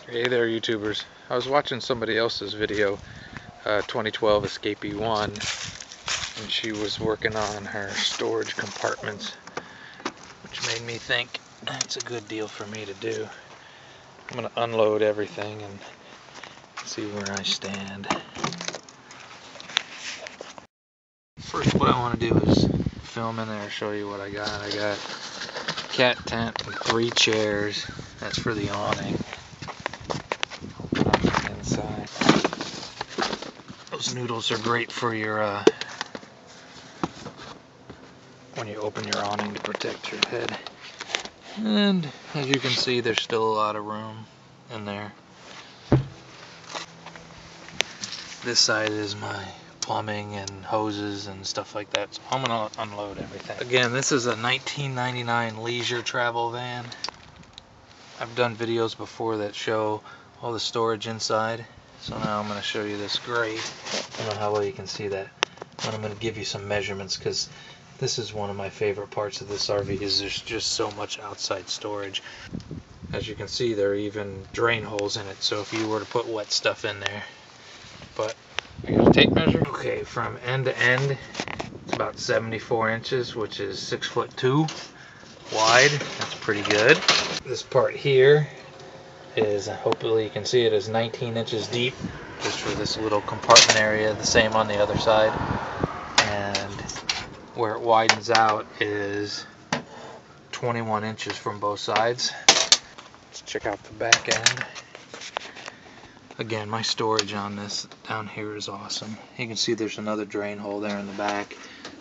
Hey there, YouTubers. I was watching somebody else's video, 2012 Escape E1, and she was working on her storage compartments, which made me think it's a good deal for me to do. I'm going to unload everything and see where I stand. First, what I want to do is film in there, show you what I got. I got a cat tent and 3 chairs. That's for the awning. Inside. Those noodles are great for your when you open your awning to protect your head. And as you can see, there's still a lot of room in there. This side is my plumbing and hoses and stuff like that, so I'm gonna unload everything. Again, this is a 1999 leisure travel van. I've done videos before that show all the storage inside, so now I'm going to show you this grate. I don't know how well you can see that, but I'm going to give you some measurements because this is one of my favorite parts of this RV is there's just so much outside storage. As you can see, there are even drain holes in it, so if you were to put wet stuff in there. But I got a tape measure. Okay, from end to end, it's about 74 inches, which is 6'2" wide. That's pretty good. This part here is, hopefully you can see it, is 19 inches deep, just for this little compartment area. The same on the other side. And where it widens out is 21 inches from both sides. Let's check out the back end. Again, my storage on this down here is awesome. You can see there's another drain hole there in the back.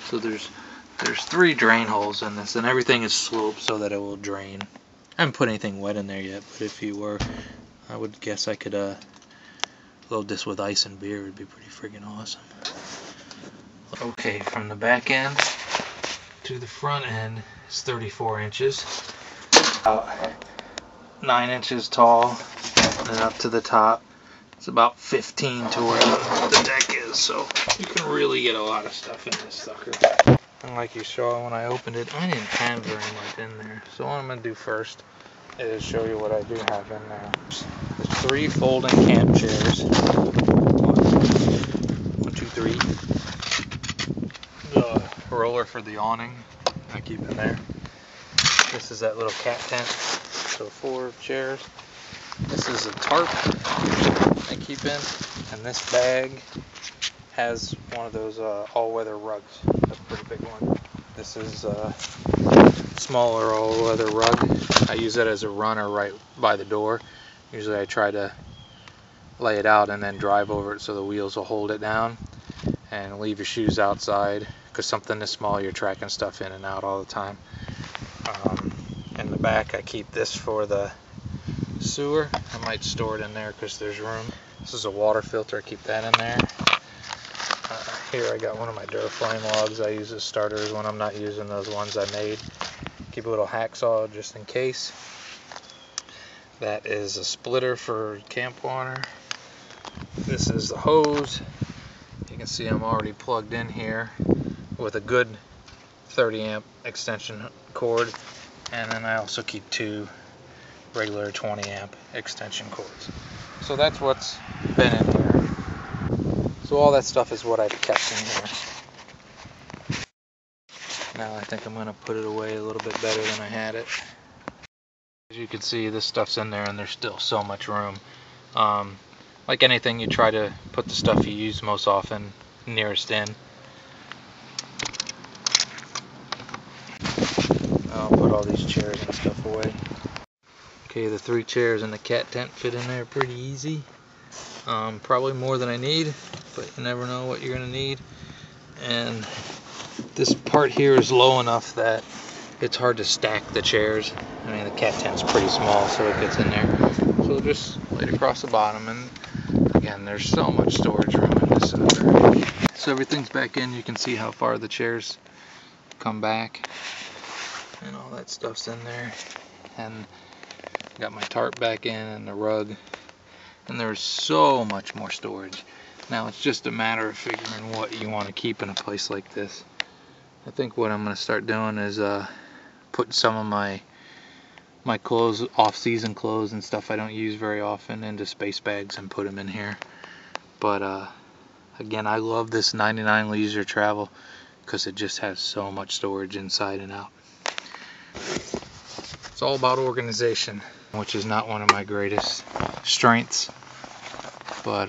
So there's 3 drain holes in this, and everything is sloped so that it will drain. I haven't put anything wet in there yet, but if you were, I would guess I could load this with ice and beer. It would be pretty friggin' awesome. Okay, from the back end to the front end is 34 inches. About 9 inches tall, and then up to the top it's about 15 to where the deck is, so you can really get a lot of stuff in this sucker. And like you saw when I opened it, I didn't have very much in there. So what I'm going to do first is show you what I do have in there. There's 3 folding camp chairs. 1, 2, 3. The roller for the awning I keep in there. This is that little cat tent, so 4 chairs. This is a tarp I keep in, and this bag has one of those all-weather rugs. That's a pretty big one. This is a smaller all-weather rug. I use it as a runner right by the door. Usually I try to lay it out and then drive over it so the wheels will hold it down, and leave your shoes outside, because something this small you're tracking stuff in and out all the time. In the back I keep this for the sewer. I might store it in there because there's room. This is a water filter. I keep that in there. Here I got one of my Duraflame logs I use as starters when I'm not using those ones I made. Keep a little hacksaw just in case. That is a splitter for camp water. This is the hose. You can see I'm already plugged in here with a good 30 amp extension cord, and then I also keep 2 regular 20 amp extension cords. So that's what's been in here. So all that stuff is what I've kept in here. Now I think I'm going to put it away a little bit better than I had it. As you can see, this stuff's in there and there's still so much room. Like anything, you try to put the stuff you use most often nearest in. I'll put all these chairs and stuff away. Okay, the 3 chairs in the cat tent fit in there pretty easy. Probably more than I need, but you never know what you're going to need. And this part here is low enough that it's hard to stack the chairs. I mean, the cat tent's pretty small, so it gets in there. So just lay it across the bottom, and again, there's so much storage room in this sucker. So everything's back in. You can see how far the chairs come back, and all that stuff's in there. And got my tarp back in and the rug, and there's so much more storage. Now it's just a matter of figuring what you want to keep in a place like this. I think what I'm going to start doing is putting some of my my clothes, off-season clothes and stuff I don't use very often, into space bags and put them in here. But again, I love this 99 Leisure Travel because it just has so much storage inside and out. It's all about organization, which is not one of my greatest strengths. But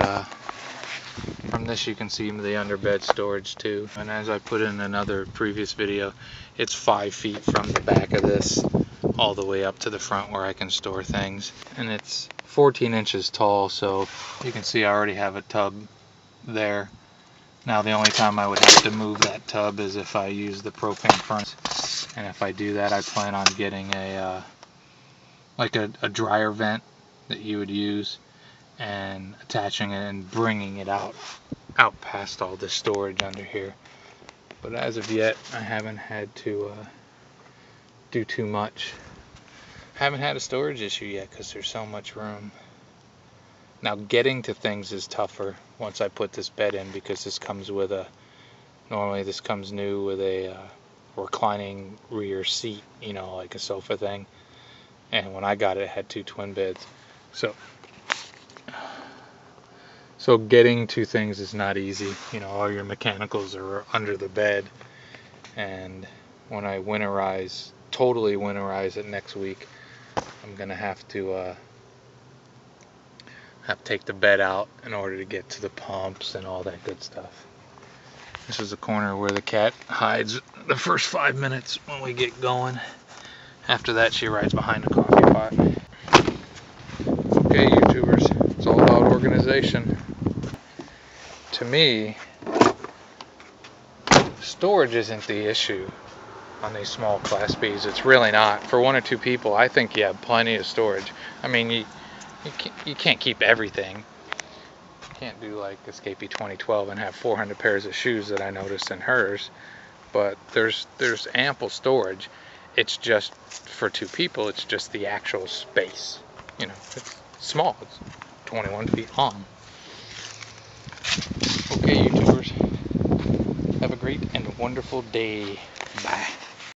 from this you can see the underbed storage too. And as I put in another previous video, it's 5 feet from the back of this all the way up to the front where I can store things. And it's 14 inches tall, so you can see I already have a tub there. Now the only time I would have to move that tub is if I use the propane furnace. And if I do that, I plan on getting a dryer vent that you would use and attaching it and bringing it out past all this storage under here. But as of yet, I haven't had to do too much. Haven't had a storage issue yet because there's so much room. Now getting to things is tougher once I put this bed in, because this comes with normally this comes new with a reclining rear seat, you know, like a sofa thing. And when I got it, it had 2 twin beds. So getting to things is not easy. You know, all your mechanicals are under the bed. And when I totally winterize it next week, I'm gonna have to take the bed out in order to get to the pumps and all that good stuff. This is the corner where the cat hides the first 5 minutes when we get going. After that, she rides behind the coffee pot. Okay, YouTubers, it's all about organization. To me, storage isn't the issue on these small Class Bs. It's really not. For 1 or 2 people, I think you have plenty of storage. I mean, you can't keep everything. You can't do like Escapee 2012 and have 400 pairs of shoes that I noticed in hers. But there's ample storage. It's just, for 2 people, it's just the actual space. You know, it's small. It's 21 feet long. Okay, YouTubers, have a great and wonderful day. Bye.